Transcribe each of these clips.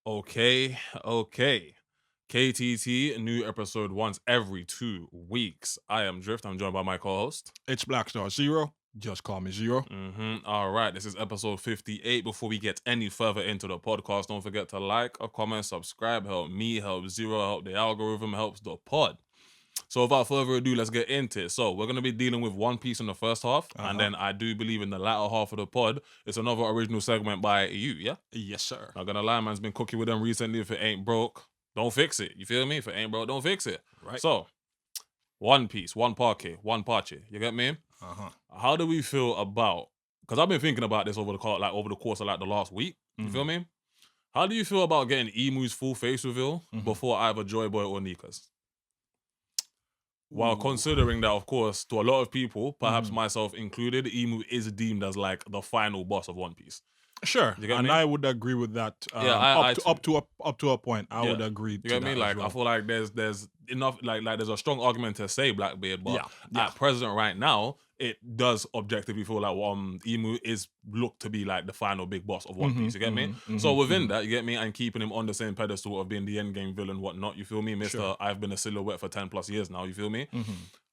Okay. KTT, new episode once every 2 weeks. I am Drift. I'm joined by my co-host. It's BlackStarXero. Just call me Xero. All right, this is episode 58. Before we get any further into the podcast, don't forget to like, comment, subscribe. Help me, help Xero, help the algorithm, helps the pod. So without further ado, let's get into it. So we're going to be dealing with One Piece in the first half, and then I do believe in the latter half of the pod, it's another original segment by you, yeah? Yes, sir. Not gonna lie, man's been cooking with them recently. If it ain't broke, don't fix it. You feel me? If it ain't broke, don't fix it. Right. So, One Piece, one parche. You get me? How do we feel about? Because I've been thinking about this over the course of the last week. You feel me? How do you feel about getting Emu's full face reveal before either Joyboy or Nika's? While considering that, of course, to a lot of people, perhaps myself included, Emu is deemed as like the final boss of One Piece. Sure, You get and me? I would agree with that. Up to a point, I would agree. You get me? Like, I feel like there's enough, like there's a strong argument to say Blackbeard, but at present right now, it does objectively feel like Emu is looked to be like the final big boss of One Piece. You get me? So within that, you get me, and keeping him on the same pedestal of being the end game villain, whatnot. You feel me, Mister? Sure. I've been a silhouette for 10+ years now. You feel me?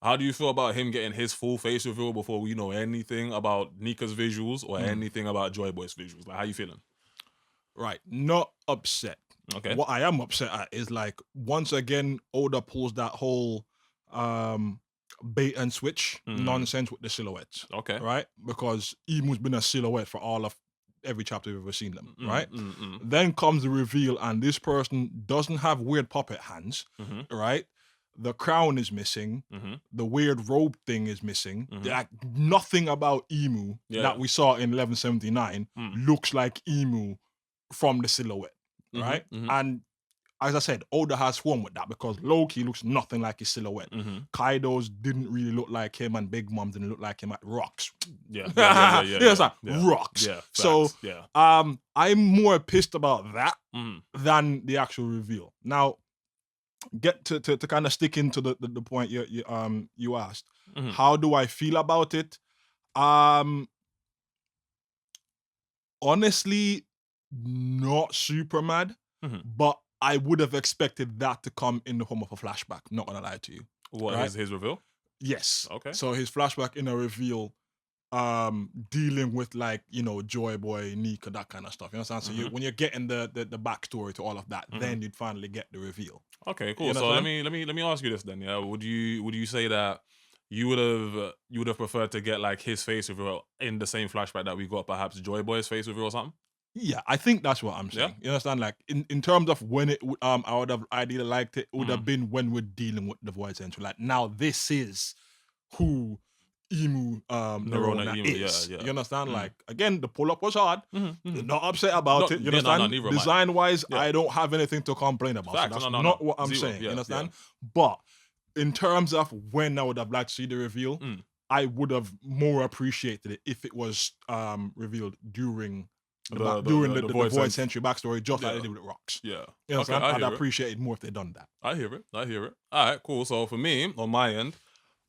How do you feel about him getting his full face reveal before we know anything about Nika's visuals or anything about Joyboy's visuals? Like, how you feeling? Right, not upset. Okay. What I am upset at is like once again, Oda pulls that whole bait and switch nonsense with the silhouettes. Okay. Right, because Emu's been a silhouette for all of every chapter we've ever seen them. Right. Then comes the reveal, and this person doesn't have weird puppet hands. Right. The crown is missing. The weird robe thing is missing. Like nothing about Emu that we saw in 1179 looks like Emu from the silhouette, right? And as I said, Oda has fun with that because Loki looks nothing like his silhouette. Kaido's didn't really look like him, and Big Mom didn't look like him at Rocks. It's like Rocks. Yeah, so yeah. I'm more pissed about that than the actual reveal. Now, get to kind of stick into the point you asked. How do I feel about it? Honestly, not super mad, but I would have expected that to come in the form of a flashback. Not gonna lie to you. What is his reveal? Yes. Okay. So his flashback in a reveal, dealing with like Joyboy, Nika, that kind of stuff. You understand? So when you're getting the backstory to all of that, then you'd finally get the reveal. Okay, cool. So let me ask you this then. Yeah, would you say that you would have preferred to get like his face reveal in the same flashback that we got perhaps Joyboy's face reveal or something? Yeah, I think that's what I'm saying. You understand? Like in terms of when it, I would have ideally liked it. It would have been when we're dealing with the Void Central. Like now, this is who Emu Neurona is. You understand? Like again, the pull up was hard. Not upset about it. You understand? Design wise, I don't have anything to complain about. So that's not what I'm saying. You understand? But in terms of when I would have liked to see the reveal, I would have more appreciated it if it was revealed during the Void Century backstory, just like they did with Rocks. Yeah. You know, I'd appreciate it more if they'd done that. I hear it. All right, cool. So for me, on my end,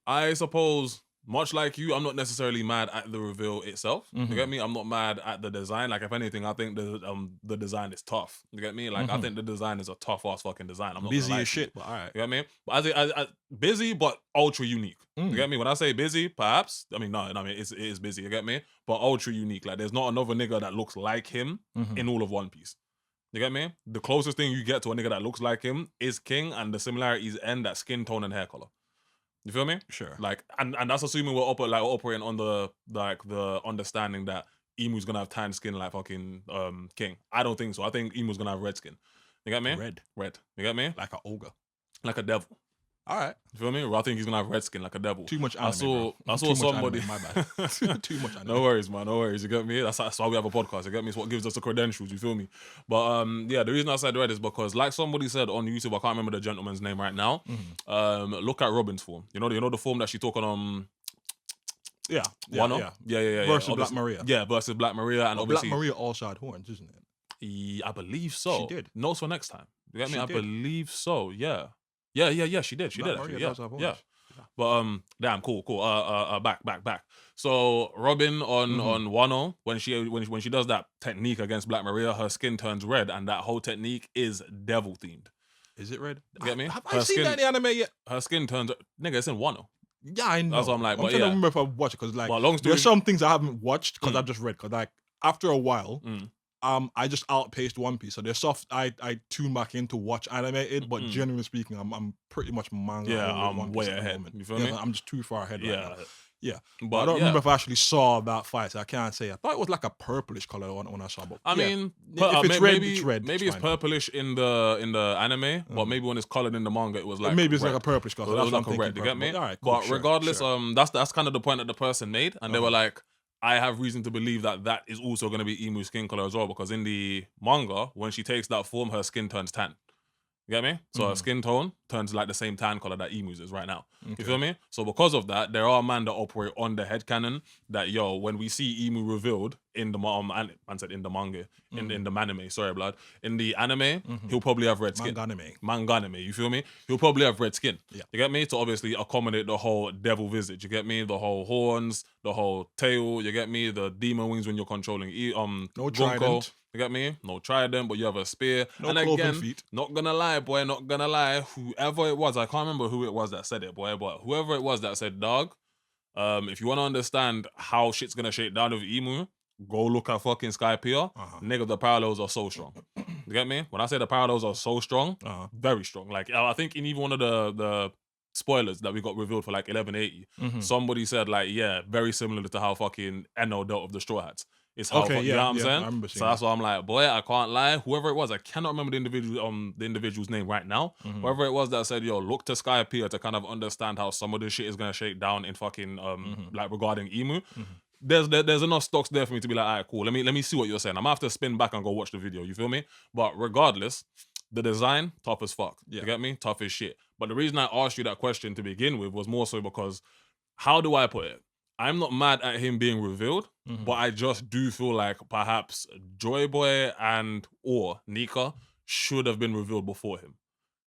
I suppose, much like you, I'm not necessarily mad at the reveal itself. You get me? I'm not mad at the design. Like, if anything, I think the design is tough. You get me? Like, I think the design is a tough ass fucking design. I'm not busy as shit, but all right. You get me? But I busy, but ultra unique. You get me? When I say busy, perhaps, I mean, it is busy. You get me? But ultra unique. Like, there's not another nigga that looks like him in all of One Piece. You get me? The closest thing you get to a nigga that looks like him is King, and the similarities end at skin tone and hair color. You feel me? Sure. Like, and that's assuming we're operating on the understanding that Emu's gonna have tan skin like fucking King. I don't think so. I think Emu's gonna have red skin. You get me? Red. You get me? Like an ogre. Like a devil. All right. You feel me? Well, I think he's gonna have red skin like a devil. Too much anime, I saw somebody. My bad. Too much anime. No worries, man. No worries. You get me? That's why we have a podcast. You get me? It's what gives us the credentials. You feel me? But the reason I said red is because, like somebody said on YouTube, I can't remember the gentleman's name right now. Look at Robin's form. You know the form that she took on Yeah. Versus Black Maria. Yeah, versus Black Maria, and obviously Black Maria also had horns, isn't it? I believe so. She did. Notes for next time. You get me? I did. believe so. Yeah. She did. She Black did Maria actually. does have horns. Yeah. Damn, cool. Back. So Robin on Wano, when she does that technique against Black Maria, her skin turns red, and that whole technique is devil themed. Is it red? You get me? Have I seen that in the anime yet? Her skin turns, nigga, it's in Wano. Yeah, I know. That's what I'm like. I'm trying to remember if I've watched it because like there's some things I haven't watched because I've just read. Because like after a while, I just outpaced One Piece. So there's stuff I tune back in to watch animated, but generally speaking, I'm pretty much manga. Yeah, I'm way ahead. You feel me? I'm just too far ahead right now. Yeah, but I don't remember if I actually saw that fight. So I can't say. I thought it was like a purplish color when I saw. But I mean, if it's red, it's red. Maybe it's purplish in the anime, but maybe when it's colored in the manga, it was like maybe it's red. like a purplish color. So that's like a red. You get me? All right, cool, but regardless, that's kind of the point that the person made, and they were like, I have reason to believe that is also going to be Imu's skin color as well, because in the manga, when she takes that form, her skin turns tan. You get me? So her skin tone turns like the same tan color that Emu's is right now. Okay. You feel me? So because of that, there are men that operate on the headcanon that, when we see Emu revealed in the manga, in the manime, sorry, blood. In the anime, he'll probably have red skin. Manganime, you feel me? He'll probably have red skin. Yeah. You get me? To obviously accommodate the whole devil visage. You get me? The whole horns, the whole tail, you get me? The demon wings when you're controlling no trident. You get me? No trident, but you have a spear. No cloven feet. Not gonna lie, boy, not gonna lie. Whoever it was, I can't remember who it was that said it, boy, but whoever it was that said, dog, if you want to understand how shit's gonna shake down with Emu, go look at fucking Skypiea. Nigga, the parallels are so strong. You get me? When I say the parallels are so strong, very strong. Like, I think in even one of the spoilers that we got revealed for like 1180, somebody said like, yeah, very similar to how fucking Eno dealt with the Straw Hats. It's how you know what I'm saying? So that's why I'm like, boy, I can't lie. Whoever it was, I cannot remember the individual's name right now. Whoever it was that said, look to Skypiea to kind of understand how some of this shit is gonna shake down in fucking like regarding Emu. There's enough stocks there for me to be like, all right, cool. Let me see what you're saying. I'm gonna have to spin back and go watch the video. You feel me? But regardless, the design, tough as fuck. You get me? Tough as shit. But the reason I asked you that question to begin with was more so because, how do I put it? I'm not mad at him being revealed, but I just do feel like perhaps Joyboy or Nika should have been revealed before him.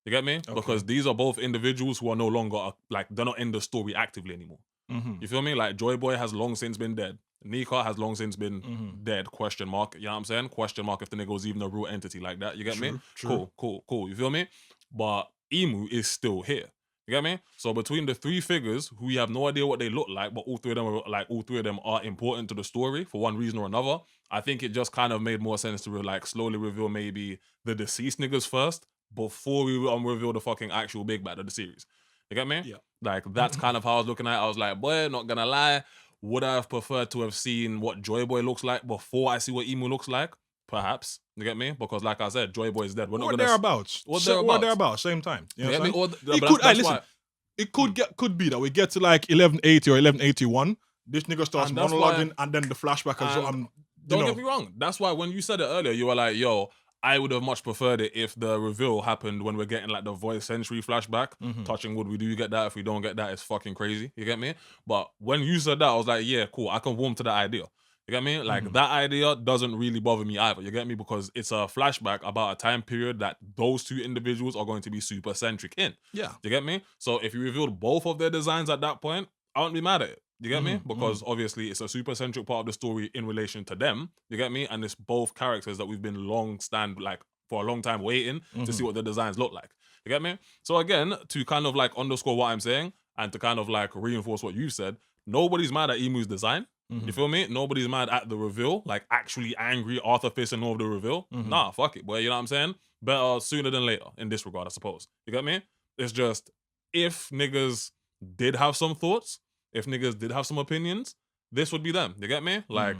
You get me? Okay. Because these are both individuals who are no longer, like, they're not in the story actively anymore. You feel me? Like, Joyboy has long since been dead. Nika has long since been dead, question mark. You know what I'm saying? Question mark if the nigga was even a real entity like that. You get me? True. Cool. You feel me? But Emu is still here. You get me? So between the three figures, who we have no idea what they look like, but all three of them are important to the story for one reason or another, I think it just kind of made more sense to like slowly reveal maybe the deceased niggas first before we reveal the fucking actual big bad of the series. You get me? Yeah. Like, that's kind of how I was looking at it. I was like, boy, not gonna lie, would I have preferred to have seen what Joyboy looks like before I see what Emu looks like? Perhaps. You get me? Because like I said, Joyboy is dead. We're not gonna thereabouts. Or thereabouts, same time. You know what I'm saying? It could be that we get to like 1180 or 1181. This nigga starts monologuing, and then the flashback as well. Don't get me wrong. That's why when you said it earlier, you were like, yo, I would have much preferred it if the reveal happened when we're getting like the Voice Century flashback. Touching wood, we do get that. If we don't get that, it's fucking crazy. You get me? But when you said that, I was like, yeah, cool. I can warm to that idea. You get me? Like, that idea doesn't really bother me either. You get me? Because it's a flashback about a time period that those two individuals are going to be super centric in. Yeah. You get me? So if you revealed both of their designs at that point, I wouldn't be mad at it. You get me? Because obviously it's a super centric part of the story in relation to them. You get me? And it's both characters that we've been for a long time waiting to see what their designs look like. You get me? So again, to kind of like underscore what I'm saying and to kind of like reinforce what you said, nobody's mad at Emu's design. You feel me? Nobody's mad at the reveal, like actually angry Arthur Fist and all of the reveal. Nah, fuck it, boy. You know what I'm saying? Better sooner than later in this regard, I suppose. You get me? It's just, if niggas did have some thoughts, if niggas did have some opinions, this would be them. You get me? Like,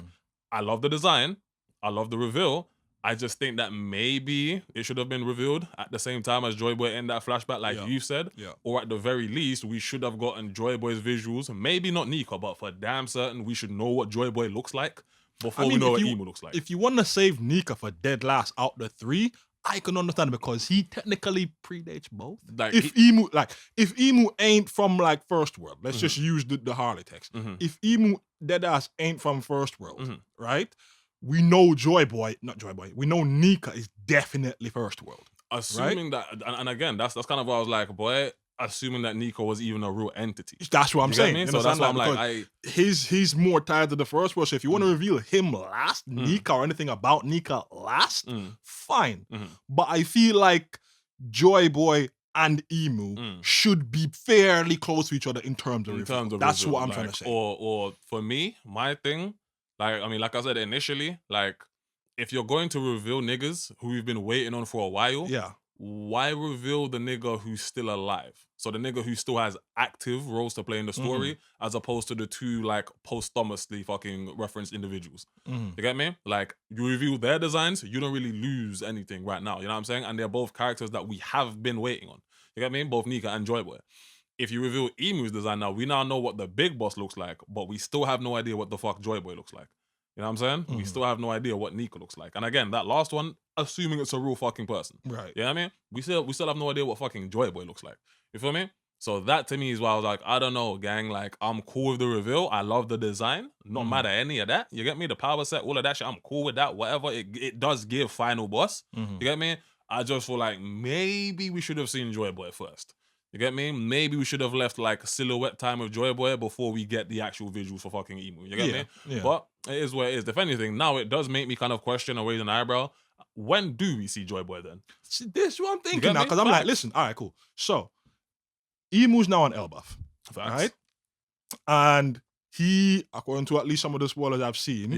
I love the design. I love the reveal. I just think that maybe it should have been revealed at the same time as Joyboy in that flashback, like you said. Yeah. Or at the very least, we should have gotten Joyboy's visuals. Maybe not Nika, but for damn certain, we should know what Joyboy looks like before we know what Emu looks like. If you want to save Nika for dead last out the three, I can understand because he technically predates both. Like, if Emu ain't from like First World, let's just use the Harley text. If Emu deadass ain't from First World, right? We know we know Nika is definitely First World. Assuming that, and again, that's kind of what I was like, boy, assuming that Nika was even a real entity. That's what I'm saying. So that's why I'm like, he's more tied to the first one. So if you want to reveal him last, Nika, or anything about Nika last, fine. But I feel like Joyboy and Emu should be fairly close to each other in terms of reveal. That's what I'm trying to say. Or for me, my thing, like, I mean, like I said initially, like, if you're going to reveal niggas who we've been waiting on for a while, why reveal the nigga who's still alive? So the nigga who still has active roles to play in the story, as opposed to the two, like, posthumously fucking referenced individuals. You get me? Like, you reveal their designs, you don't really lose anything right now. You know what I'm saying? And they're both characters that we have been waiting on. You get me? Both Nika and Joyboy. If you reveal Emu's design now, we now know what the big boss looks like, but we still have no idea what the fuck Joyboy looks like. You know what I'm saying? We still have no idea what Nika looks like. And again, that last one, assuming it's a real fucking person. Right. You know what I mean? We still have no idea what fucking Joyboy looks like. You feel me? So that to me is why I was like, I don't know, gang. Like, I'm cool with the reveal. I love the design. Not mad at any of that. You get me? The power set, all of that shit, I'm cool with that. Whatever. It does give final boss. You get me? I just feel like maybe we should have seen Joyboy first. You get me? Maybe we should have left like silhouette time with Joyboy before we get the actual visuals for fucking Emu. You get me? Yeah. But it is what it is. If anything, now it does make me kind of question and raise an eyebrow. When do we see Joyboy then? See, this is what I'm thinking now, because I'm like, listen, all right, cool. So, Emu's now on Elbaph, right? And he, according to at least some of the spoilers I've seen,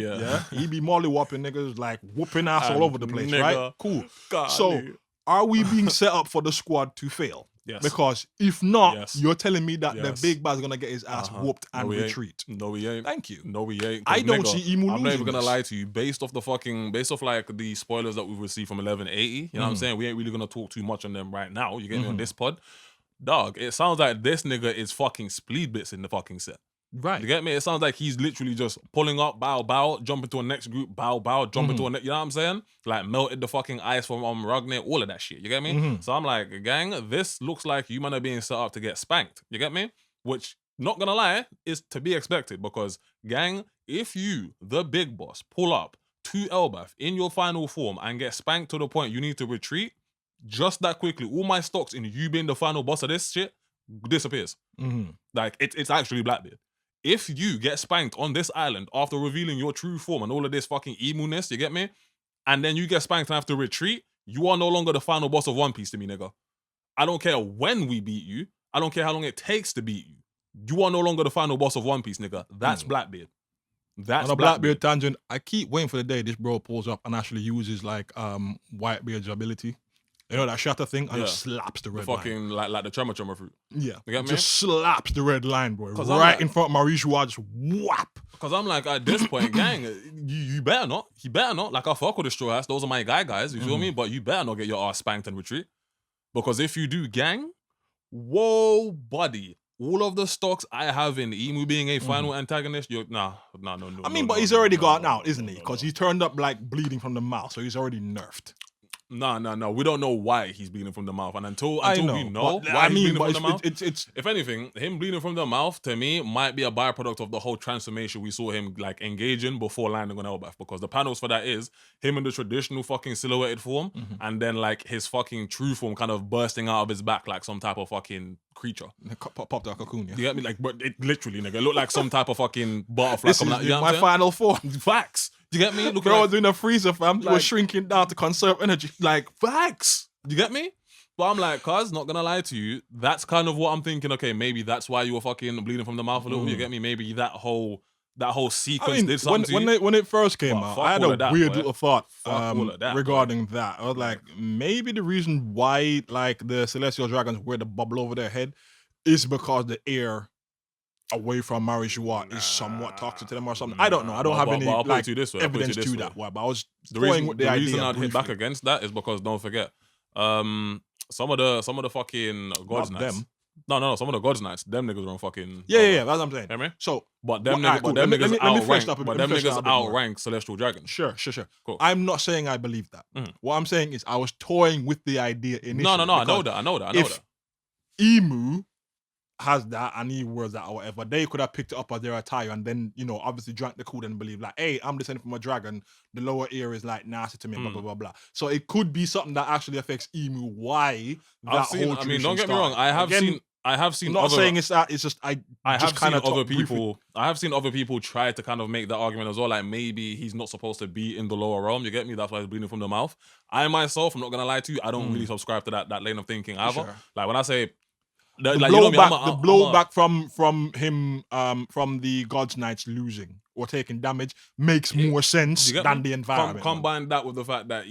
he be molly whopping niggas, like whooping ass all over the place, right? Cool. God, so, are we being set up for the squad to fail? Yes. Because if not, you're telling me that the big bad's gonna get his ass whooped and retreat. No, he ain't. Thank you. No, he ain't. I don't see Emu losing. I'm not even gonna lie to you. Based off like the spoilers that we've received from 1180, you know what I'm saying? We ain't really gonna talk too much on them right now. You get me on this pod? Dog, it sounds like this nigga is fucking spleed bits in the fucking set. Right. You get me? It sounds like he's literally just pulling up, bow, jump into a next group, bow, jump into a next, you know what I'm saying? Like melted the fucking ice from Ragnar, all of that shit. You get me? So I'm like, gang, this looks like you man are being set up to get spanked. You get me? Which, not gonna lie, is to be expected because, gang, if you, the big boss, pull up to Elbaph in your final form and get spanked to the point you need to retreat, just that quickly, all my stocks in you being the final boss of this shit disappears. Like, it's actually Blackbeard. If you get spanked on this island after revealing your true form and all of this fucking emu-ness, you get me? And then you get spanked and have to retreat, you are no longer the final boss of One Piece to me, nigga. I don't care when we beat you. I don't care how long it takes to beat you. You are no longer the final boss of One Piece, nigga. That's Blackbeard. That's on a Blackbeard tangent, I keep waiting for the day this bro pulls up and actually uses like Whitebeard's ability. You know that shatter thing? And just slaps the red fucking, line. like the Tremor fruit. Yeah. You get me? Just slaps the red line, bro. Right in front of Mauricio, just whap. Because I'm like, at this point, gang, you better not. He better not. Like, I fuck with the straw ass. Those are my guys. You feel me? But you better not get your ass spanked and retreat. Because if you do, gang, whoa, buddy. All of the stocks I have in Emu being a final antagonist, you're no. I mean, but he's already got out, isn't he? Because he turned up like bleeding from the mouth, so he's already nerfed. No. We don't know why he's bleeding from the mouth, and until we know why he's bleeding from the mouth, it's if anything, him bleeding from the mouth to me might be a byproduct of the whole transformation we saw him like engage in before landing on Elbaph. Because the panels for that is him in the traditional fucking silhouetted form, and then like his fucking true form kind of bursting out of his back like some type of fucking creature. Popped out a cocoon. Yeah. You get me? Like, but it literally, nigga, it looked like some type of fucking butterfly. This is my final form. Facts. You get me? Look, bro, I was in a freezer, fam. Like, was shrinking down to conserve energy. Like, facts. You get me? But I'm like, cuz, not gonna lie to you, that's kind of what I'm thinking. Okay, maybe that's why you were fucking bleeding from the mouth a little. You get me? Maybe that whole sequence did something when it first came out, I had a weird little thought that, regarding that. I was like, maybe the reason why like the celestial dragons wear the bubble over their head is because the air away from Marijua is somewhat toxic to them or something. I don't know. I don't have any like, evidence to that. But I was toying with the idea. The reason I'd hit back against that is because don't forget, some of the fucking gods knights. No, some of the gods knights, them niggas are on fucking. Yeah, that's what I'm saying. Hear me? So, but them niggas outrank celestial dragons. Sure. Cool. I'm not saying I believe that. What I'm saying is I was toying with the idea initially. No, I know that. If Emu has that and he wears that or whatever, they could have picked it up as their attire and then, you know, obviously drank the cool and believe like, hey, I'm descended from a dragon, the lower ear is like nasty to me, blah, blah, blah, blah. So it could be something that actually affects Emu. Why that whole tradition don't get me started. wrong, I have seen I have seen. I'm not saying it's that. It's just I have kind seen of other people. I have seen other people try to kind of make that argument as well. Like maybe he's not supposed to be in the lower realm. You get me? That's why he's bleeding from the mouth. I myself, I'm not gonna lie to you. I don't really subscribe to that lane of thinking either. Sure. Like when I say the like, blowback, you know me, blowback from him from the God's Knights losing or taking damage makes more sense than the environment. Combine that with the fact that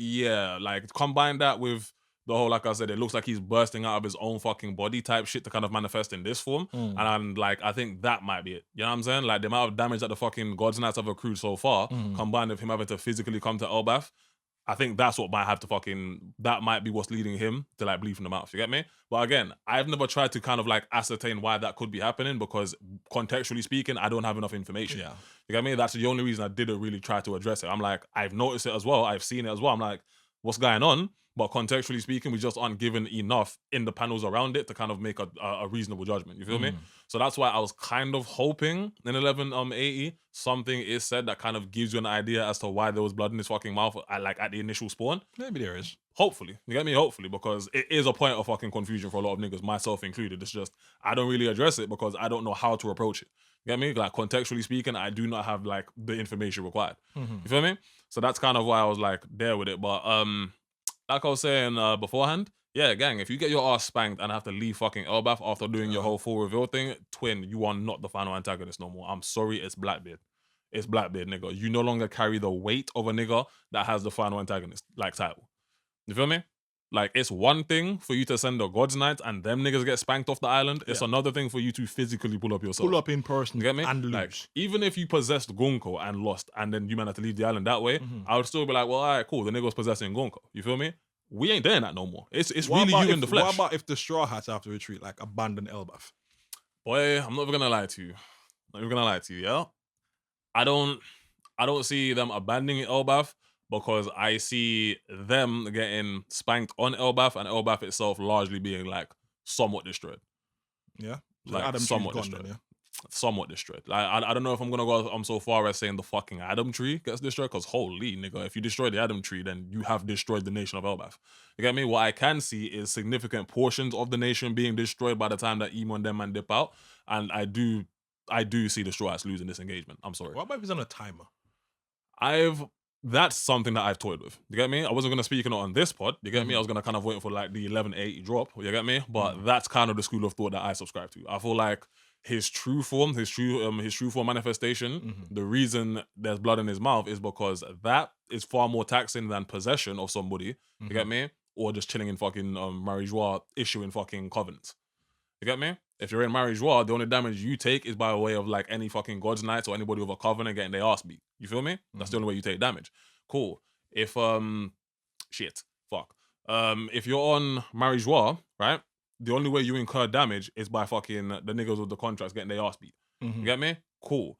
combine that with the whole, like I said, it looks like he's bursting out of his own fucking body type shit to kind of manifest in this form. And I think that might be it. You know what I'm saying? Like the amount of damage that the fucking God's Knights have accrued so far, combined with him having to physically come to Elbaph, I think that's what that might be what's leading him to like bleed from the mouth. You get me? But again, I've never tried to kind of like ascertain why that could be happening because contextually speaking, I don't have enough information. Yeah. You get me? That's the only reason I didn't really try to address it. I'm like, I've noticed it as well. I've seen it as well. I'm like, what's going on? But contextually speaking, we just aren't given enough in the panels around it to kind of make a reasonable judgment. You feel me? So that's why I was kind of hoping in 1180 something is said that kind of gives you an idea as to why there was blood in his fucking mouth at the initial spawn. Maybe there is. Hopefully. You get me? Hopefully. Because it is a point of fucking confusion for a lot of niggas, myself included. It's just, I don't really address it because I don't know how to approach it. You get me? Like contextually speaking, I do not have like the information required. You feel me? So that's kind of why I was like there with it. But like I was saying beforehand, yeah, gang, if you get your ass spanked and have to leave fucking Elbaph after doing your whole full reveal thing, twin, you are not the final antagonist no more. I'm sorry, it's Blackbeard. It's Blackbeard, nigga. You no longer carry the weight of a nigga that has the final antagonist, like title. You feel me? Like, it's one thing for you to send the God's Knights and them niggas get spanked off the island. It's another thing for you to physically pull up yourself. Pull up in person, you get me? And lose. Like, even if you possessed Gonko and lost and then you man had to leave the island that way, I would still be like, well, all right, cool. The nigga was possessing Gonko. You feel me? We ain't doing that no more. It's really you in the flesh. What about if the Straw Hats after retreat, like, abandon Elbaph? Boy, I'm not even gonna lie to you. Not even gonna lie to you, yeah? I don't see them abandoning Elbaph because I see them getting spanked on Elbaph and Elbaph itself largely being like somewhat destroyed. Yeah. Like somewhat destroyed. Then, yeah? Somewhat destroyed. Like I don't know if I'm gonna go so far as saying the fucking Adam tree gets destroyed, because holy nigga, if you destroy the Adam tree, then you have destroyed the nation of Elbaph. You get me? What I can see is significant portions of the nation being destroyed by the time that Emo and them man dip out. And I do see the Straw Hats losing this engagement. I'm sorry. What about if it's on a timer? That's something that I've toyed with. You get me? I wasn't gonna speak on this pod. You get me? I was gonna kind of wait for like the 1180 drop. You get me? But that's kind of the school of thought that I subscribe to. I feel like his true form manifestation, the reason there's blood in his mouth is because that is far more taxing than possession of somebody. You get me? Or just chilling in fucking Marijois issuing fucking covenants. You get me? If you're in Marijois, the only damage you take is by way of like any fucking God's Knights or anybody with a covenant getting their ass beat. You feel me? That's the only way you take damage. Cool. If if you're on Marijois, right? The only way you incur damage is by fucking the niggas with the contracts getting their ass beat. You get me? Cool.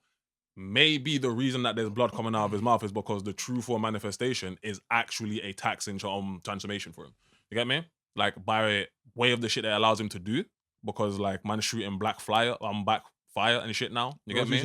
Maybe the reason that there's blood coming out of his mouth is because the true form manifestation is actually a taxing transformation for him. You get me? Like by way of the shit that allows him to do. Because like man shooting black fire and shit now. You get me?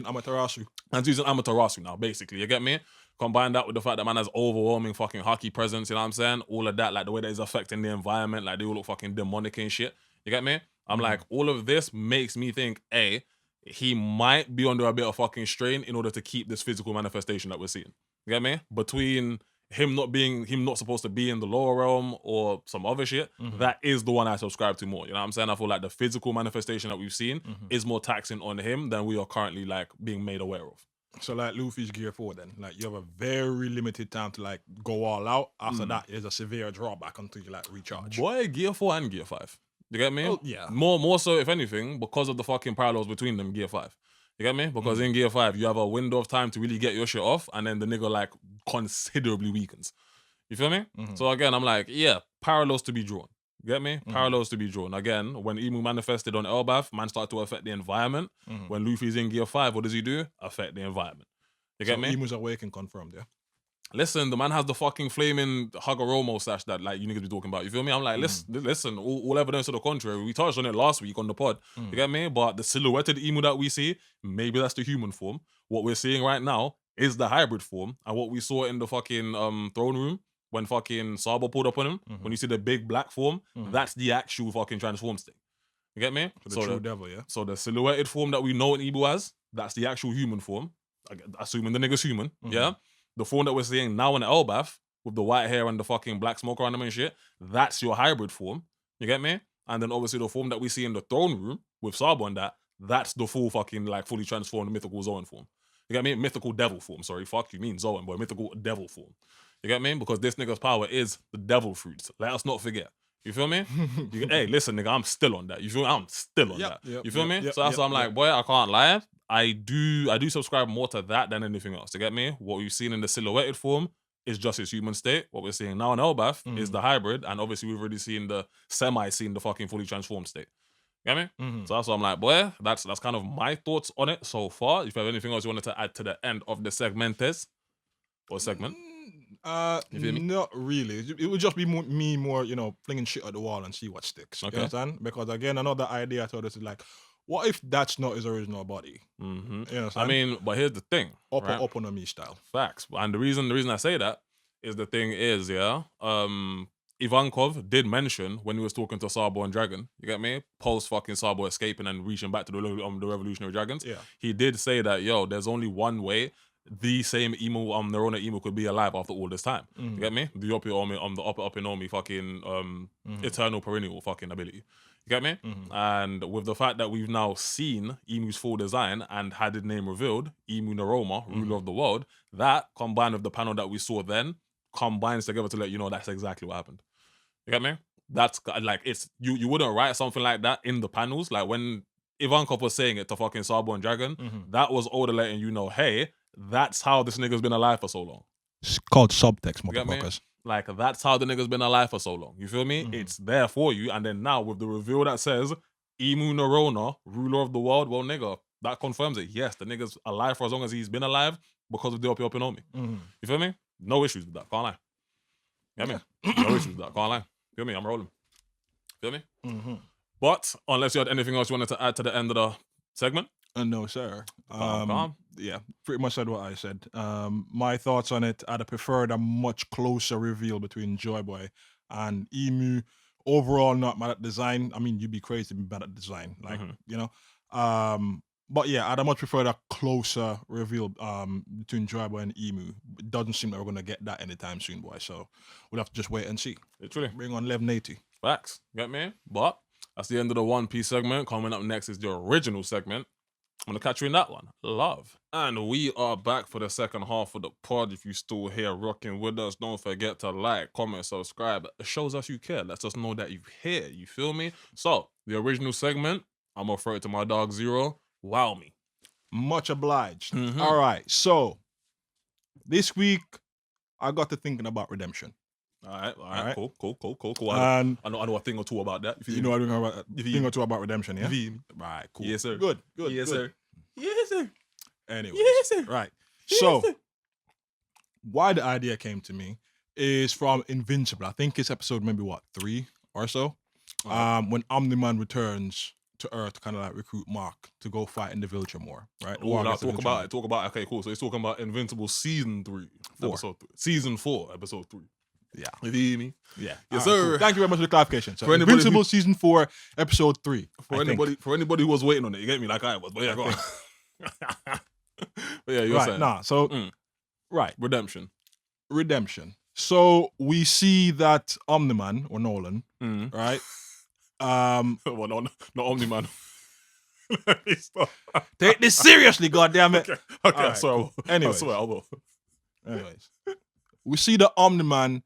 Man's using Amaterasu now, basically. You get me? Combine that with the fact that man has overwhelming fucking hockey presence, you know what I'm saying? All of that, like the way that he's affecting the environment, like they all look fucking demonic and shit. You get me? I'm like, all of this makes me think, A, he might be under a bit of fucking strain in order to keep this physical manifestation that we're seeing. You get me? Between him not supposed to be in the lower realm or some other shit, that is the one I subscribe to more. You know what I'm saying? I feel like the physical manifestation that we've seen is more taxing on him than we are currently like being made aware of. So like Luffy's Gear 4 then, like you have a very limited time to like go all out. After that, there's a severe drawback until you like recharge. Boy, Gear 4 and Gear 5. You get me? Oh, yeah. More so, if anything, because of the fucking parallels between them, Gear 5. You get me? Because in Gear 5, you have a window of time to really get your shit off, and then the nigga like considerably weakens. You feel me? So again, I'm like, yeah, parallels to be drawn. You get me? Parallels to be drawn. Again, when Emu manifested on Elbaph, man started to affect the environment. When Luffy's in Gear 5, what does he do? Affect the environment. You get me? Emu's awake and confirmed, yeah? Listen, the man has the fucking flaming Hagoromo sash that like you niggas be talking about. You feel me? I'm like, listen, all evidence to the contrary. We touched on it last week on the pod. You get me? But the silhouetted Emu that we see, maybe that's the human form. What we're seeing right now is the hybrid form. And what we saw in the fucking throne room when fucking Sabo pulled up on him, when you see the big black form, that's the actual fucking transform state. You get me? The true devil, yeah. So the silhouetted form that we know in Ibu as, that's the actual human form. Assuming the nigga's human, yeah? The form that we're seeing now in Elbaph, with the white hair and the fucking black smoke around him and shit, that's your hybrid form. You get me? And then obviously the form that we see in the throne room with Sabo and that's the full fucking, like, fully transformed mythical Zoan form. You get me? Mythical devil form. Sorry, fuck you mean Zoan, boy. Mythical devil form. You get me? Because this nigga's power is the devil fruits. Let us not forget. You feel me? Hey, listen, nigga, I'm still on that. You feel me? I'm still on that. You feel me? So that's why I'm like, boy, I can't lie. I do subscribe more to that than anything else. You get me? What we've seen in the silhouetted form is just his human state. What we're seeing now in Elbaph is the hybrid, and obviously we've already seen the the fucking fully transformed state. You get me? So that's why I'm like, boy, that's kind of my thoughts on it so far. If you have anything else you wanted to add to the end of the segment. Not really. It would just be me more, flinging shit at the wall and see what sticks. Okay. You understand? Because again, another idea I thought is like, what if that's not his original body? You understand? I mean, but here's the thing. Up on a me style. Facts. And the reason I say that is the thing is, Ivankov did mention when he was talking to Sabo and Dragon, you get me? Post fucking Sabo escaping and reaching back to the Revolutionary Dragons. Yeah. He did say that, there's only one way the same emo, Nerona emo could be alive after all this time. You get me? The Opinomi fucking eternal perennial fucking ability. You get me? And with the fact that we've now seen Emu's full design and had his name revealed, Emu Naroma, ruler of the world, that combined with the panel that we saw then combines together to let you know that's exactly what happened. You get me? That's like, it's you wouldn't write something like that in the panels. Like when Ivankov was saying it to fucking Sabo and Dragon, that was Oda letting you know, hey, that's how this nigga's been alive for so long. It's called subtext, motherfuckers. Like, that's how the nigga's been alive for so long. You feel me? It's there for you. And then now with the reveal that says Emu Narona, ruler of the world, well, nigga, that confirms it. Yes, the nigga's alive for as long as he's been alive because of the Opinomi. You feel me? No issues with that. Can't lie. You get me? No issues with that. Can't lie. Feel me? I'm rolling. Feel me? But unless you had anything else you wanted to add to the end of the segment? No, sir. Calm. Yeah, pretty much said what I said. My thoughts on it, I'd have preferred a much closer reveal between Joyboy and Emu. Overall, not mad at design. I mean, you'd be crazy to be mad at design. Like, but yeah, I'd have much preferred a closer reveal between Joyboy and Emu. It doesn't seem that we're going to get that anytime soon, boy. So we'll have to just wait and see. Literally. Bring on 1180. Facts. Get me? But that's the end of the One Piece segment. Coming up next is the original segment. I'm going to catch you in that one. Love. And we are back for the second half of the pod. If you're still here rocking with us, don't forget to like, comment, subscribe. It shows us you care. Lets us know that you're here. You feel me? So, the original segment, I'm going to throw it to my dog Xero. Wow me. Much obliged. All right. So, this week, I got to thinking about redemption. All right. Cool. And I know a thing or two about that. You know a thing or two about redemption, yeah? Right, cool. Yes, sir. Good. Yes, good. sir. Yes, sir. Anyways, Yes, sir. right. Yes, So, sir. why the idea came to me is from Invincible. I think it's episode maybe 3 or so. When Omni-Man returns to Earth to kind of like recruit Mark to go fight in the Vulture more, right? Talk about it. Okay, cool. So he's talking about Invincible season 3, episode 3. Season 4, episode 3. Yeah. You feel me? Yeah. Yes, Right, sir. cool. Thank you very much for the clarification. So For anybody Invincible season 4, episode 3. For anybody who was waiting on it, you get me, like I was. But yeah, go on. But yeah, you're saying. So right. Redemption. So we see that Omni-Man or Nolan, right? Well, not Omni-Man. Take this seriously, goddammit. Okay, Alright, sorry. cool. Anyways. I swear, I will. Anyways, we see the Omni-Man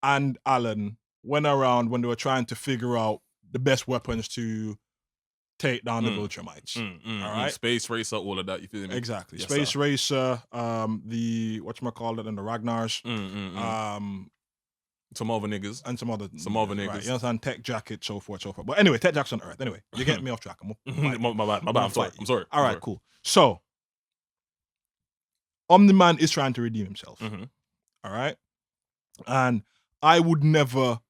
and Alan went around when they were trying to figure out the best weapons to take down the Vulturemites. All right, Space Racer, all of that. You feel me? exactly. Yes, Space sir. Racer, the whatchamacallit, and the Ragnars, Some other niggas. and some other Right, niggas. You understand? Tech Jacket, so forth. But anyway, Tech Jacket's on Earth. Anyway, you're getting me off track. My bad. I'm sorry. All right, cool. So, Omni-Man is trying to redeem himself. All right, and I would never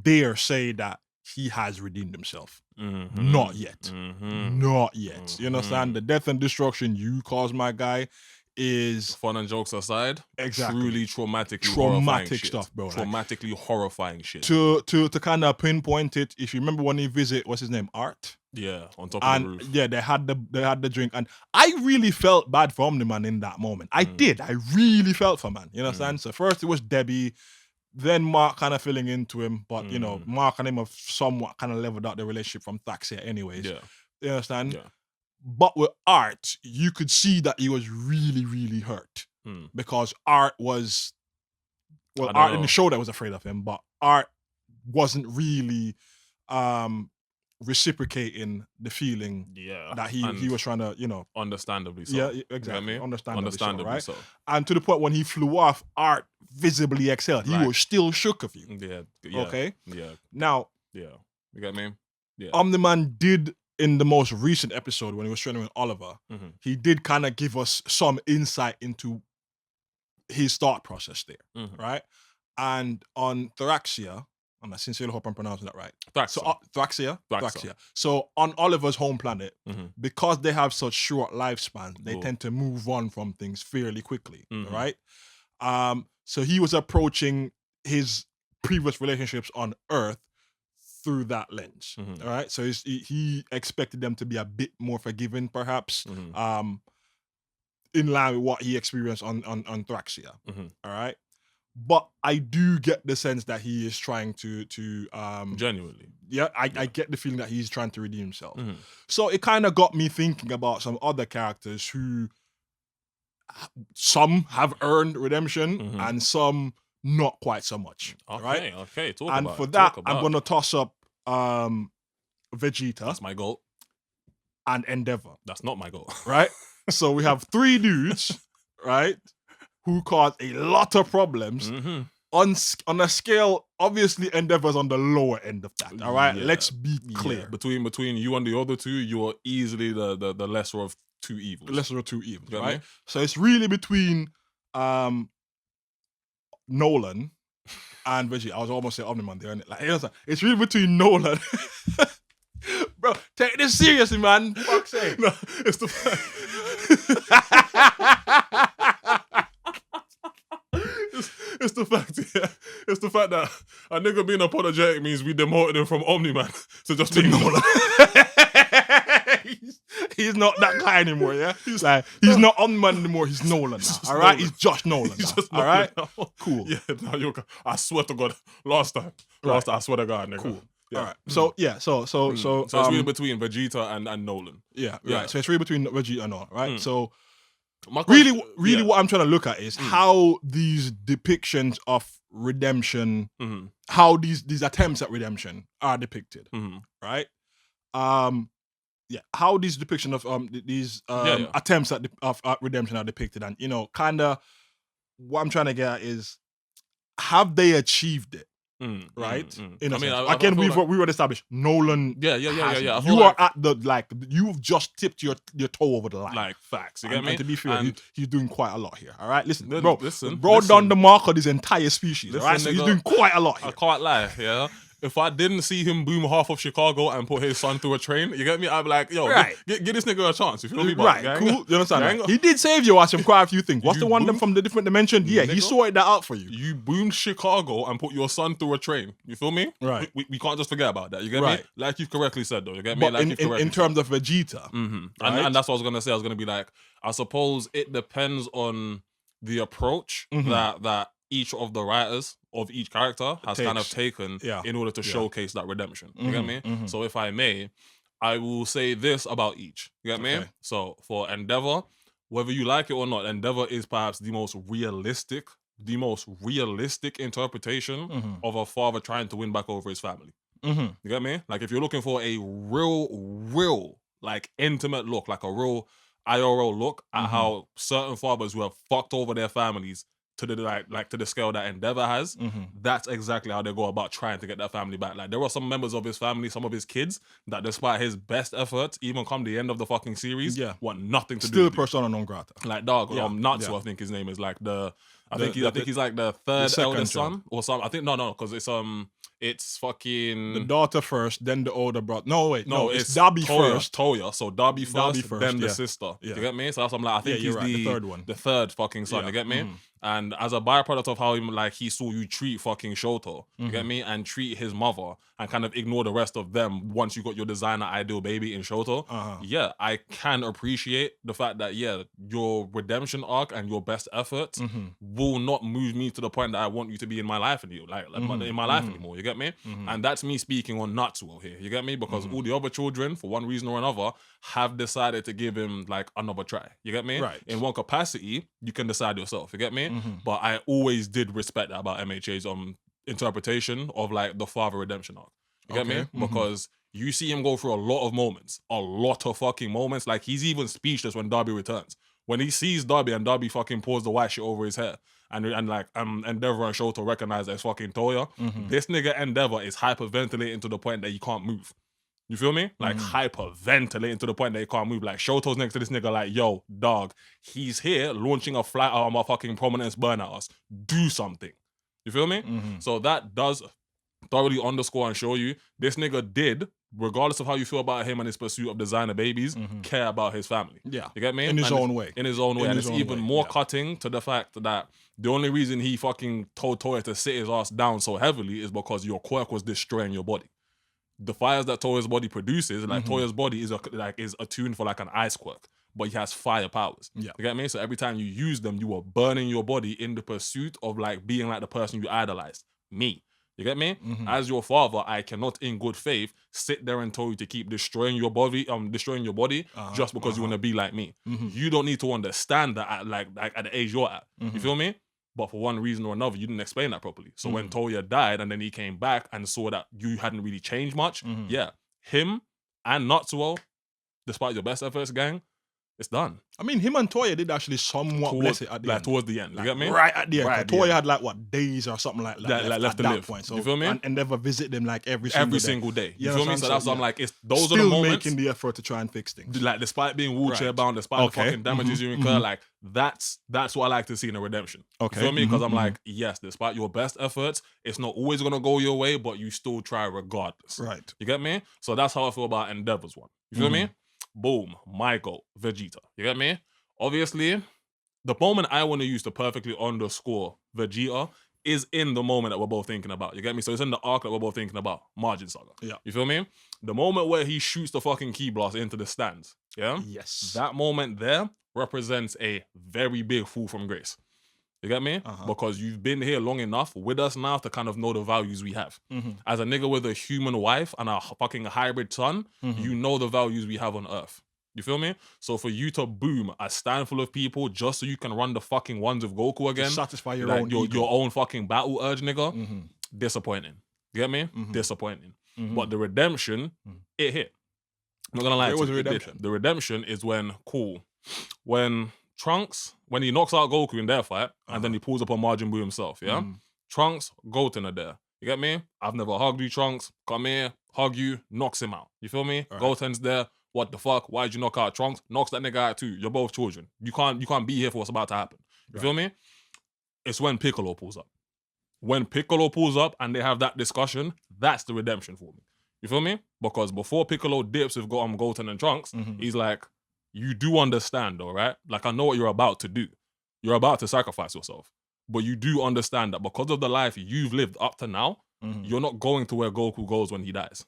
dare say that he has redeemed himself. Not yet. Not yet. You understand? The death and destruction you caused, my guy, is fun and jokes aside, exactly truly traumatic stuff, bro. Traumatically horrifying shit. To kind of pinpoint it, if you remember when he visit, what's his name, Art? Yeah, on top of the roof. Yeah, they had the drink, and I really felt bad for Omni-Man in that moment. I did. I really felt for man. You understand? So first it was Debbie, then Mark kind of filling into him, but you know, Mark and him have somewhat kind of leveled out the relationship from Thaxia anyways. Yeah. You understand? Yeah. But with Art, you could see that he was really, really hurt because Art was, well, Art didn't show that was afraid of him, but Art wasn't really reciprocating the feeling that he was trying to, you know, understandably so. Yeah, exactly. You know what I mean? Understandably so, right? And to the point when he flew off, Art visibly exhaled. He was still shook of you. Yeah. Okay. Yeah. Now. Yeah. You get me? Yeah. Omni-Man did, in the most recent episode when he was training with Oliver, he did kind of give us some insight into his thought process there, right? And on Thraxia, and I sincerely hope I'm pronouncing that right. Thraxia. So on Oliver's home planet, because they have such short lifespans, they tend to move on from things fairly quickly, right? So he was approaching his previous relationships on Earth through that lens, all right? So he expected them to be a bit more forgiving, perhaps, in line with what he experienced on Thraxia, all right? But I do get the sense that he is trying to genuinely. Yeah, I get the feeling that he's trying to redeem himself. So it kind of got me thinking about some other characters who some have earned redemption and some not quite so much. Okay, right? Okay. I'm gonna toss up Vegeta. That's my goal. And Endeavor. That's not my goal. Right? So we have three dudes, right, who caused a lot of problems. On a scale, obviously Endeavor's on the lower end of that. All right, let's be clear. Yeah. Between you and the other two, you are easily the lesser of two evils. The lesser of two evils, right? So it's really between Nolan and Vegeta. I was almost saying Omni-Man there, like, it's really between Nolan. Bro, take this seriously, man. Fuck's sake. No, it's the It's the fact, yeah. It's the fact that a nigga being apologetic means we demoted him from Omni-Man to just being Nolan. He's not that guy anymore, yeah? He's not Omni-Man anymore, he's Nolan now, all right? He's Josh Nolan now, all right? Cool. Yeah, no, I swear to God, last time, I swear to God, nigga. Cool. Yeah. All right. So yeah. So it's really between Vegeta and Nolan. Yeah. Right. So it's really between Vegeta and Nolan. Right. So really, what I'm trying to look at is how these depictions of redemption, how these attempts at redemption are depicted. Right. How these depictions of attempts at redemption are depicted, and you know, kind of what I'm trying to get at is, have they achieved it? Right? In a sense. Again, we've already established Nolan. Yeah. You are at the you've just tipped your toe over the line. Like facts. You get me? And to be fair, he's doing quite a lot here. All right, listen, bro. Listen, done the mark of this entire species. All right, so he's doing quite a lot here. I can't lie. Yeah. If I didn't see him boom half of Chicago and put his son through a train, you get me? I'd be like, yo, give this nigga a chance. You feel me? Right, cool. You understand? He did save your ass from quite a few things. What's the one from the different dimension? Yeah, he sorted that out for you. You boomed Chicago and put your son through a train. You feel me? Right. We can't just forget about that. You get me? Like you've correctly said, though. You get me? But in terms of Vegeta. Right? And that's what I was going to say. I was going to be like, I suppose it depends on the approach that each of the writers of each character has kind of taken in order to showcase that redemption. You get me? So if I may, I will say this about each. You get me? So for Endeavor, whether you like it or not, Endeavor is perhaps the most realistic interpretation of a father trying to win back over his family. You get me? Like if you're looking for a real like intimate look, like a real IRL look at how certain fathers who have fucked over their families to the to the scale that Endeavor has, that's exactly how they go about trying to get that family back. Like there are some members of his family, some of his kids, that despite his best efforts, even come the end of the fucking series, want nothing to do with still persona non grata. Like dog, Natsu, I think his name is like I think he's like the third eldest son or something. I think no, because It's fucking... The daughter first, then the older brother. No, wait. No, it's Darby Toya, first. Toya. So Darby first, then the yeah. sister. Yeah. You get me? So that's what I'm like, I think he's right, the third one. The third fucking son, Yeah. you get me? And as a byproduct of how he saw you treat fucking Shoto, you get me? And treat his mother and kind of ignore the rest of them once you got your designer ideal baby in Shoto. Yeah, I can appreciate the fact that, yeah, your redemption arc and your best efforts will not move me to the point that I want you to be in my life anymore, in my life anymore, you get me? And that's me speaking on Natsuo here, you get me? Because all the other children, for one reason or another, have decided to give him like another try, you get me? Right. In one capacity, you can decide yourself, you get me? But I always did respect that about MHA's interpretation of like the father redemption arc, you get me? Because you see him go through a lot of fucking moments. Like, he's even speechless when Darby returns. When he sees Darby and Darby fucking pours the white shit over his hair, and Endeavor and Shoto recognize that it's fucking Toya, this nigga Endeavor is hyperventilating to the point that he can't move. You feel me? Like, hyperventilating to the point that he can't move. Like, Shoto's next to this nigga like, yo, dog, he's here launching a flight out of my fucking prominence burn at us. Do something. You feel me? So that does thoroughly underscore and show you this nigga did, regardless of how you feel about him and his pursuit of designer babies, care about his family. Yeah. You get me? In his own way. In his own way. And it's even more cutting to the fact that the only reason he fucking told Toya to sit his ass down so heavily is because your quirk was destroying your body. The fires that Toya's body produces, like Toya's body is attuned for like an ice quirk, but he has fire powers. Yeah. You get me? So every time you use them, you are burning your body in the pursuit of like being like the person you idolized. Me. You get me? As your father, I cannot in good faith sit there and tell you to keep destroying your body just because you want to be like me. You don't need to understand that at the age you're at. You feel me? But for one reason or another, you didn't explain that properly. So when Toya died and then he came back and saw that you hadn't really changed much, yeah, him and Natsuo, despite your best efforts, gang, it's done. I mean, him and Toya did actually somewhat bless it at the end. Towards the end, you get me? Right at the end. Right Toya had like, what, days or something like that left to at live. that point. So, you feel me? And never visit them like every single day. You Yeah, feel me? So that's what I'm like, those Still are the moments. making the effort to try and fix things. Like, despite being wheelchair bound, despite the fucking damages you incur, like, that's what I like to see in a redemption. Okay. You feel me? Because I'm like, yes, despite your best efforts, it's not always gonna go your way, but you still try regardless. Right. You get me? So that's how I feel about Endeavor's one. You feel me? Boom. My goat, Vegeta. You get me? Obviously, the moment I want to use to perfectly underscore Vegeta is in the moment that we're both thinking about. You get me? So it's in the arc that we're both thinking about. Margin Saga. Yeah. You feel me? The moment where he shoots the fucking Ki Blast into the stands. Yeah? Yes. That moment there represents a very big fall from grace. You get me? Because you've been here long enough with us now to kind of know the values we have. As a nigga with a human wife and a fucking hybrid son, you know the values we have on Earth. You feel me? So for you to boom a stand full of people just so you can run the fucking ones with Goku again, to satisfy your like own your own fucking battle urge, nigga, disappointing. You get me? Disappointing. But the redemption, it hit. I'm not gonna lie. It was a redemption. The redemption is when Trunks, when he knocks out Goku in their fight, and then he pulls up on Majin Buu himself, yeah? Trunks, Goten are there. You get me? I've never hugged you, Trunks. Come here, hug you, knocks him out. You feel me? Right. Goten's there. What the fuck? Why'd you knock out Trunks? Knocks that nigga out too. You're both children. You can't be here for what's about to happen. You feel me? It's when Piccolo pulls up. When Piccolo pulls up and they have that discussion, that's the redemption for me. You feel me? Because before Piccolo dips with Goten and Trunks, he's like, you do understand, all right? Like, I know what you're about to do. You're about to sacrifice yourself. But you do understand that because of the life you've lived up to now, you're not going to where Goku goes when he dies.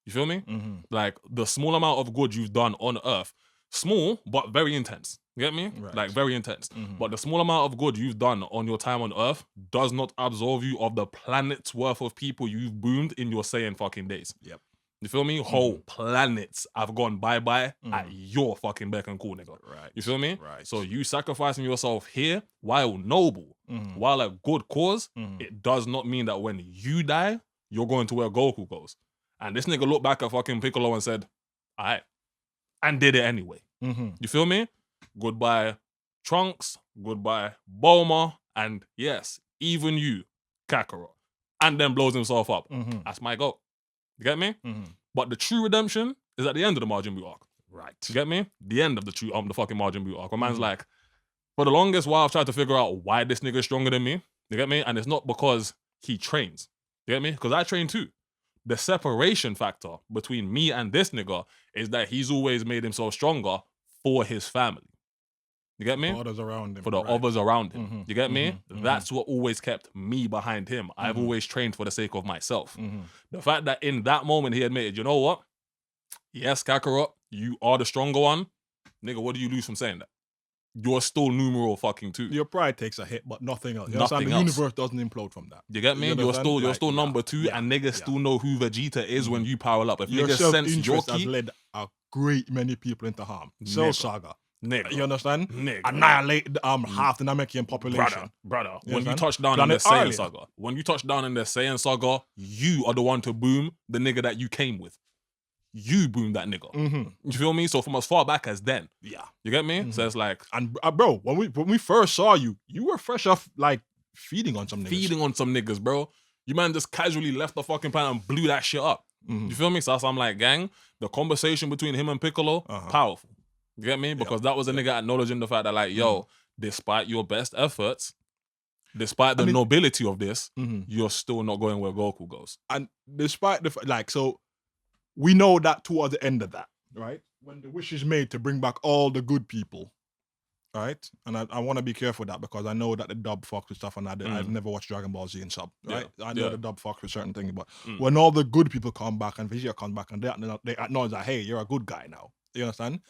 You feel me? Like, the small amount of good you've done on Earth, small, but very intense. You get me? Right. Like, very intense. But the small amount of good you've done on your time on Earth does not absolve you of the planet's worth of people you've boomed in your Saiyan fucking days. Yep. You feel me? Whole planets have gone bye-bye at your fucking beck and call, nigga. Right. You feel me? Right. So you sacrificing yourself here, while noble, while a good cause, it does not mean that when you die, you're going to where Goku goes. And this nigga looked back at fucking Piccolo and said, all right, and did it anyway. You feel me? Goodbye Trunks, goodbye Bulma, and yes, even you, Kakarot. And then blows himself up. That's my goal. You get me? But the true redemption is at the end of the Majin Buu arc. Right. You get me? The end of the fucking Majin Buu arc. Where man's like, for the longest while I've tried to figure out why this nigga is stronger than me. You get me? And it's not because he trains. You get me? Because I train too. The separation factor between me and this nigga is that he's always made himself stronger for his family. You get me? For others around him. For the others around him. Mhm, You get me? mhm. That's what always kept me behind him. I've always trained for the sake of myself. Mhm. The fact that in that moment he admitted, you know what? Yes, Kakarot, you are the stronger one. Nigga, what do you lose from saying that? You're still numero fucking 2. Your pride takes a hit, but nothing else. You Nothing understand? The else. universe doesn't implode from that. You get me? You You're understand? still Like, number 2, yeah, and niggas still know who Vegeta is when you power up. If Your niggas sense your self-interest has key, led a great many people into harm. Cell Nigga. Saga. nigga, You understand? nigga. Annihilate half the Namekian population. Brother, You when you understand? touch down in Planet the Saiyan Arlia. saga, when you touch down in the Saiyan saga, you are the one to boom the nigga that you came with. You boom that nigga. Mm-hmm. You feel me? So from as far back as then, Yeah. you get me? So it's like And bro, when we first saw you, you were fresh off like feeding on some niggas. feeding on some niggas, bro. You man just casually left the fucking planet and blew that shit up. Mhm. You feel me? So I'm like, gang, the conversation between him and Piccolo, powerful. You get me? Because that was a nigga acknowledging the fact that, like, yo, despite your best efforts, despite the nobility of this, you're still not going where Goku goes. And despite so we know that towards the end of that, right? When the wish is made to bring back all the good people, right? And I want to be careful with that because I know that the dub fucks with stuff and I've never watched Dragon Ball Z in sub, right? I know the dub fucks with certain things, but when all the good people come back and Vegeta comes back and they acknowledge that, hey, you're a good guy now. You understand?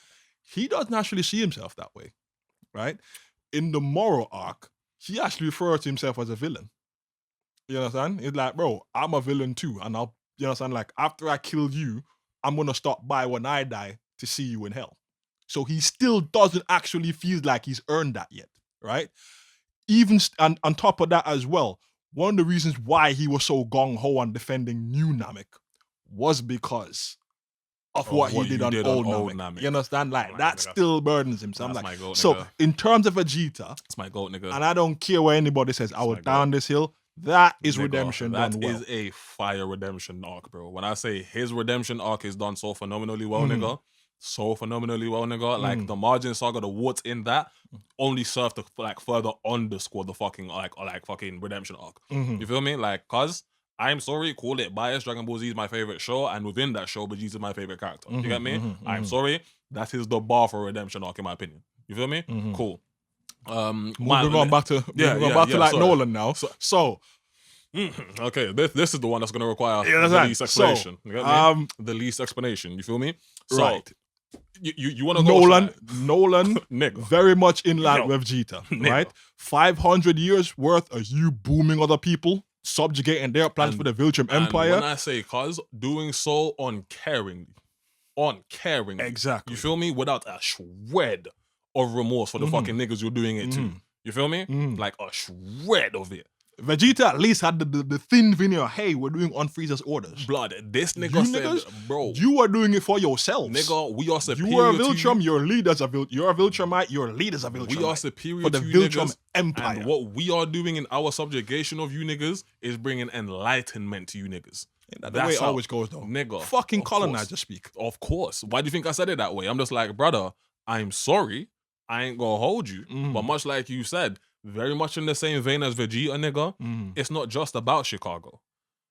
He doesn't actually see himself that way, right? In the moral arc, he actually refers to himself as a villain. You understand? It's like, bro, I'm a villain too, and you understand? Like, after I kill you, I'm gonna stop by when I die to see you in hell. So he still doesn't actually feel like he's earned that yet, right? Even and on top of that as well, one of the reasons why he was so gung ho on defending new Namek was because of what he did on old Namek. You understand? Like, that still burdens him. So I'm like, so in terms of Vegeta, it's my goat, nigga. And I don't care what anybody says, I will down this hill. That is redemption done well. That is a fire redemption arc, bro. When I say his redemption arc is done so phenomenally well, nigga. So phenomenally well, nigga. Like, the Margin Saga, the warts in that only serve to, like, further underscore the fucking, like fucking redemption arc. You feel me? Like, cause I'm sorry, call it bias. Dragon Ball Z is my favorite show, and within that show, Vegeta is my favorite character. You get me? I'm sorry. That is the bar for redemption arc, in my opinion. You feel me? Cool. Moving on back to Nolan now. Okay, this is the one that's gonna require the least explanation. You get me? The least explanation. You feel me? So, right. You want to go Nolan, nigga, very much in line with Vegeta, right? 500 years worth of you booming other people, subjugating their plans for the Viltrum Empire. When I say cause, doing so uncaringly. Exactly. You feel me? Without a shred of remorse for the fucking niggas you're doing it to. You feel me? Like a shred of it. Vegeta at least had the thin veneer. Hey, we're doing on Frieza's orders. Blood, this nigga said, niggas, bro, you are doing it for yourselves. Nigga, we are superior. You are a Viltrum, your leaders are Viltrum. You're a Viltrumite, your leaders are Viltrumite. We are superior for the to Viltrum niggas, Empire. And what we are doing in our subjugation of you niggas is bringing enlightenment to you niggas. That's the way it always goes, though. Nigga. Fucking colonizer speak. Of course. Why do you think I said it that way? I'm just like, brother, I'm sorry. I ain't gonna hold you. But much like you said, very much in the same vein as Vegeta, nigga, it's not just about Chicago.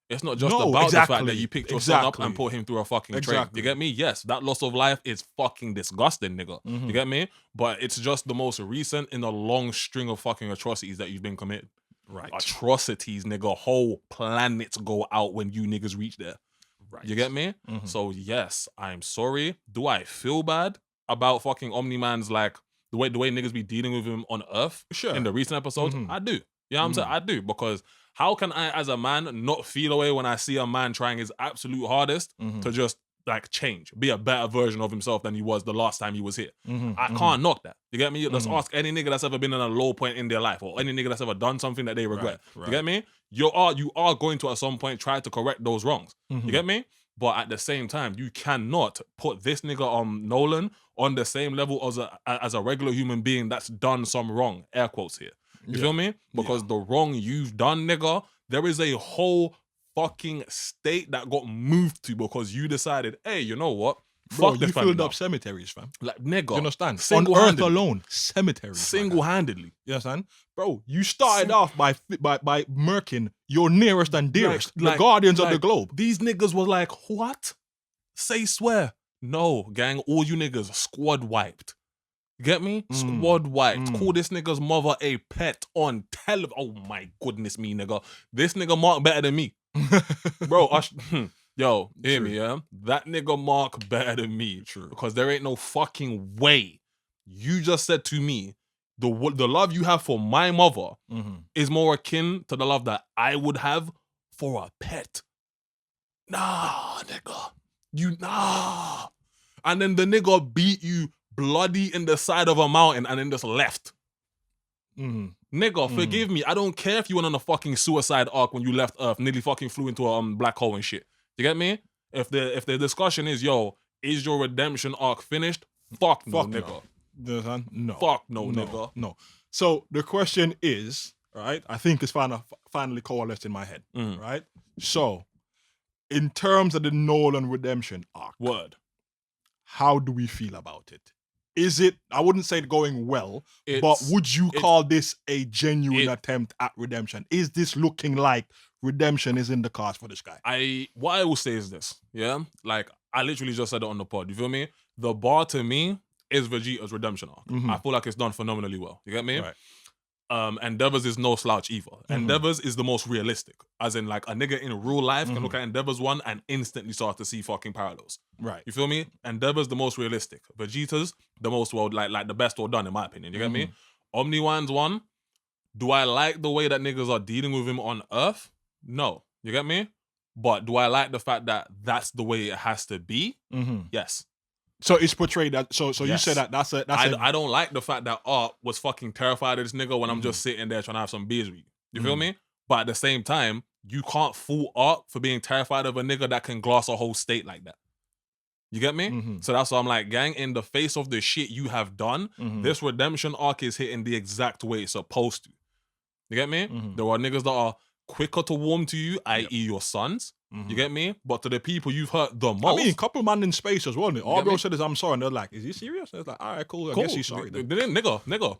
It's not just about the fact that you picked your son up and put him through a fucking train. You get me? Yes, that loss of life is fucking disgusting, nigga. You get me? But it's just the most recent in a long string of fucking atrocities that you've been committed. Right. Atrocities, nigga. Whole planets go out when you niggas reach there. Right. You get me? So yes, I'm sorry. Do I feel bad about fucking Omni-Man's, like, the way niggas be dealing with him on Earth in the recent episodes? I do. You know what I'm saying? I do. Because how can I, as a man, not feel away when I see a man trying his absolute hardest to just, like, change, be a better version of himself than he was the last time he was here? I can't knock that. You get me? Let's ask any nigga that's ever been in a low point in their life, or any nigga that's ever done something that they regret. Right. You get me? You are going to at some point try to correct those wrongs. You get me? But at the same time, you cannot put this nigga Nolan on the same level as a regular human being that's done some wrong. Air quotes here. You feel me? Because the wrong you've done, nigga, there is a whole fucking state that got moved to because you decided, hey, you know what? Bro, Fuck you defending filled up her. cemeteries, fam. Like, nigga. Do you understand? On Earth Single-handedly. alone, cemeteries. Single-handedly. You understand? Bro, you started off by murking your nearest and dearest, the guardians of the globe. These niggas was like, what? Say swear. No, gang, all you niggas squad wiped. Get me? Squad wiped. Call this nigga's mother a pet on television. Oh my goodness me, nigga. This nigga Mark better than me. Bro, yo, hear me, yeah? That nigga Mark better than me. True. Because there ain't no fucking way. You just said to me, the love you have for my mother is more akin to the love that I would have for a pet. Nah, nigga. Nah. And then the nigga beat you bloody in the side of a mountain and then just left. Nigga, forgive me. I don't care if you went on a fucking suicide arc when you left Earth, nearly fucking flew into a black hole and shit. You get me? If the discussion is, yo, is your redemption arc finished? Fuck no, nigga. No. Fuck no, nigga. No. So the question is, right? I think it's finally coalesced in my head, right? So, in terms of the Nolan redemption arc, how do we feel about it? Is it, I wouldn't say going well, but would you call this a genuine attempt at redemption? Is this looking like redemption is in the cards for this guy? What I will say is this, yeah? Like, I literally just said it on the pod, you feel me? The bar to me is Vegeta's redemption arc. I feel like it's done phenomenally well. You get me? Right. Endeavors is no slouch either. Endeavors is the most realistic. As in, like, a nigga in real life can look at Endeavors 1 and instantly start to see fucking parallels. Right. You feel me? Endeavors the most realistic. Vegeta's the most like the best well done, in my opinion. You get me? Omni-man's one. Do I like the way that niggas are dealing with him on Earth? No. You get me? But do I like the fact that that's the way it has to be? Yes. So it's portrayed that. So yes. You said that that's I don't like the fact that Art was fucking terrified of this nigga when I'm just sitting there trying to have some beers with you. You feel me? But at the same time, you can't fool Art for being terrified of a nigga that can gloss a whole state like that. You get me? So that's why I'm like, gang, in the face of the shit you have done, this redemption arc is hitting the exact way it's supposed to. You get me? There are niggas that are quicker to warm to you, i.e. your sons. You get me? But to the people you've hurt the most. I mean, couple man in space as well. All bro said is, I'm sorry. And they're like, is he serious? And it's like, all right, cool. I guess he's sorry. Nigga,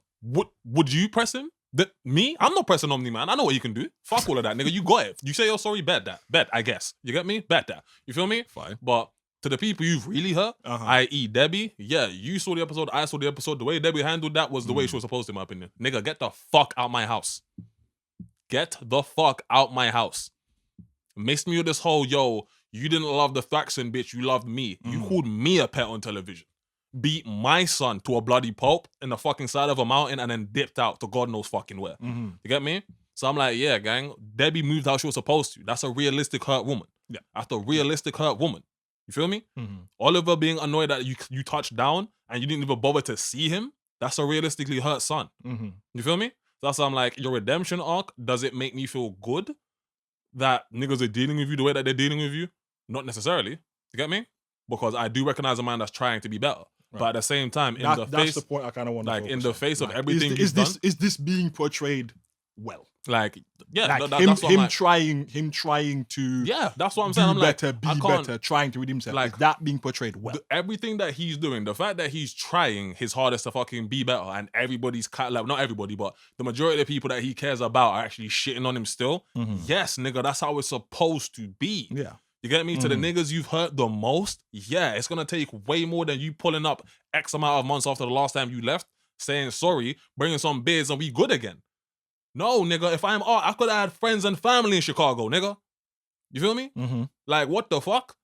would you press him? Me? I'm not pressing Omni-man. I know what you can do. Fuck all of that, nigga. You got it. You say you're sorry, bet that. Bet, I guess. You get me? Bet that. You feel me? Fine. But to the people you've really hurt, i.e. Debbie, yeah, you saw the episode, I saw the episode. The way Debbie handled that was the way she was supposed to, in my opinion. Nigga, get the fuck out my house. Get the fuck out my house. Mixed me with this whole, yo, you didn't love the faction, bitch, you loved me. You called me a pet on television. Beat my son to a bloody pulp in the fucking side of a mountain and then dipped out to God knows fucking where. You get me? So I'm like, yeah, gang, Debbie moved how she was supposed to. That's a realistic hurt woman. Yeah. That's a realistic hurt woman. You feel me? Oliver being annoyed that you touched down and you didn't even bother to see him, that's a realistically hurt son. You feel me? So that's why I'm like, your redemption arc, does it make me feel good that niggas are dealing with you the way that they're dealing with you? Not necessarily. You get me? Because I do recognize a man that's trying to be better. Right. But at the same time, that's the point I kind of want to like in the face of like, everything is this being portrayed well? Like, yeah, like that's what him like, trying to that's what I'm saying. I'm better, like, be better, trying to redeem himself. Like, is that being portrayed well? Everything that he's doing, the fact that he's trying his hardest to fucking be better, and everybody's like, not everybody, but the majority of the people that he cares about are actually shitting on him still. Yes, nigga, that's how it's supposed to be. Yeah. You get me? To the niggas you've hurt the most, yeah, it's gonna take way more than you pulling up X amount of months after the last time you left, saying sorry, bringing some beers, and we good again. No, nigga, if I'm Art, I could have had friends and family in Chicago, nigga. You feel me? Like, what the fuck?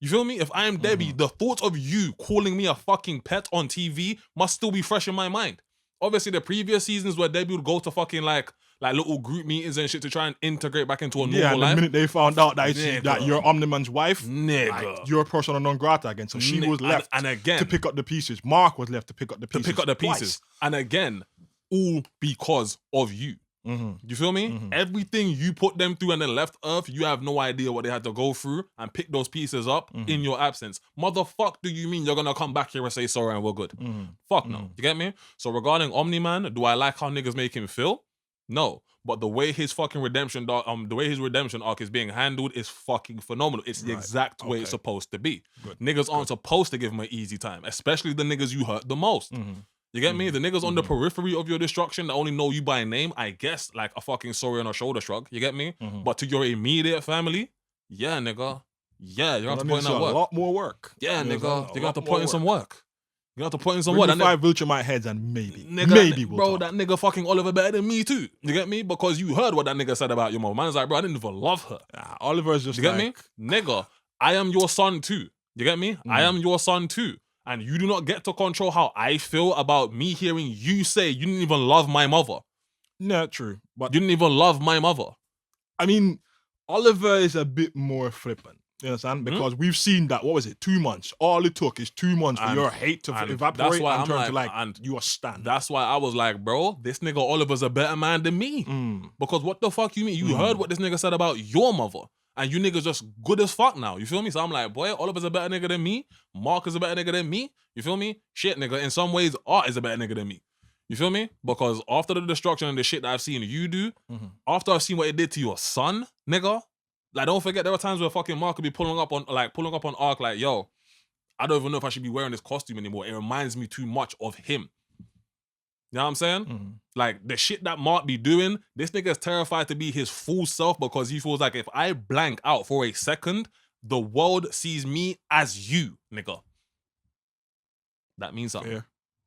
You feel me? If I am Debbie, the thought of you calling me a fucking pet on TV must still be fresh in my mind. Obviously, the previous seasons where Debbie would go to fucking like little group meetings and shit to try and integrate back into a normal life. The minute they found out that you're Omni-man's wife, nigga, like, you're a persona non grata again. So she was left and again to pick up the pieces. Mark was left to pick up the pieces. Twice. And again, all because of you. You feel me? Everything you put them through and then left Earth, you have no idea what they had to go through and pick those pieces up in your absence. Motherfuck, do you mean you're gonna come back here and say sorry and we're good? Fuck no. You get me? So regarding Omni-man, do I like how niggas make him feel? No. But the way his fucking redemption arc is being handled is fucking phenomenal. It's the exact way it's supposed to be. Good. Niggas aren't supposed to give him an easy time, especially the niggas you hurt the most. You get me? The niggas on the periphery of your destruction that only know you by name, I guess, like a fucking sorry on a shoulder shrug. You get me? But to your immediate family, yeah, nigga. Yeah, you're going to have to put in that work. A lot more work. Yeah, nigga. You're going to have to put in some work. You have to put in some work. That 5 Viltrum my heads and maybe we'll bro, talk. that nigga fucking Oliver better than me too. You get me? Because you heard what that nigga said about your mom. Man's like, bro, I didn't even love her. Oliver's just you get me? Nigga, I am your son too. You get me? I am your son too. And you do not get to control how I feel about me hearing you say you didn't even love my mother. No, true. But you didn't even love my mother. I mean, Oliver is a bit more flippant. You understand? Because we've seen that, 2 months? All it took is 2 months for your hate to evaporate and turn to and you are stand. That's why I was like, bro, this nigga Oliver's a better man than me. Because what the fuck you mean? You heard what this nigga said about your mother. And you niggas just good as fuck now. You feel me? So I'm like, boy, Oliver's a better nigga than me. Mark is a better nigga than me. You feel me? Shit, nigga. In some ways, Art is a better nigga than me. You feel me? Because after the destruction and the shit that I've seen you do, after I've seen what it did to your son, nigga, like, don't forget, there were times where fucking Mark could be pulling up on Ark like, yo, I don't even know if I should be wearing this costume anymore. It reminds me too much of him. You know what I'm saying? Like, the shit that Mark be doing, this nigga is terrified to be his full self because he feels like if I blank out for a second, the world sees me as you, nigga. That means something.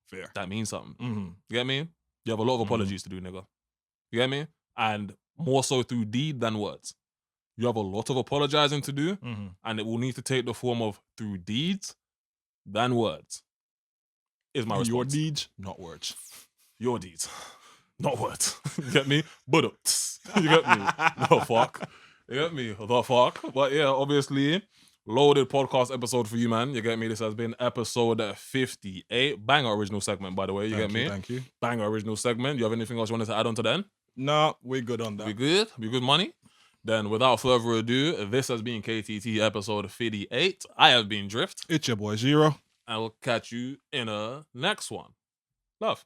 Fair. That means something. You get me? You have a lot of apologies to do, nigga. You get me? And more so through deed than words. You have a lot of apologizing to do, and it will need to take the form of through deeds than words. Is my response. Your deeds, not words. Your deeds, not words. You get me? But you get me? The fuck. You get me? The fuck. But yeah, obviously, loaded podcast episode for you, man. You get me? This has been episode 58. Banger original segment, by the way. You get me? Thank you. Banger original segment. You have anything else you wanted to add on to that? No, we're good on that. We good? We good money? Then, without further ado, this has been KTT episode 58. I have been Drift. It's your boy Xero. I will catch you in a next one. Love.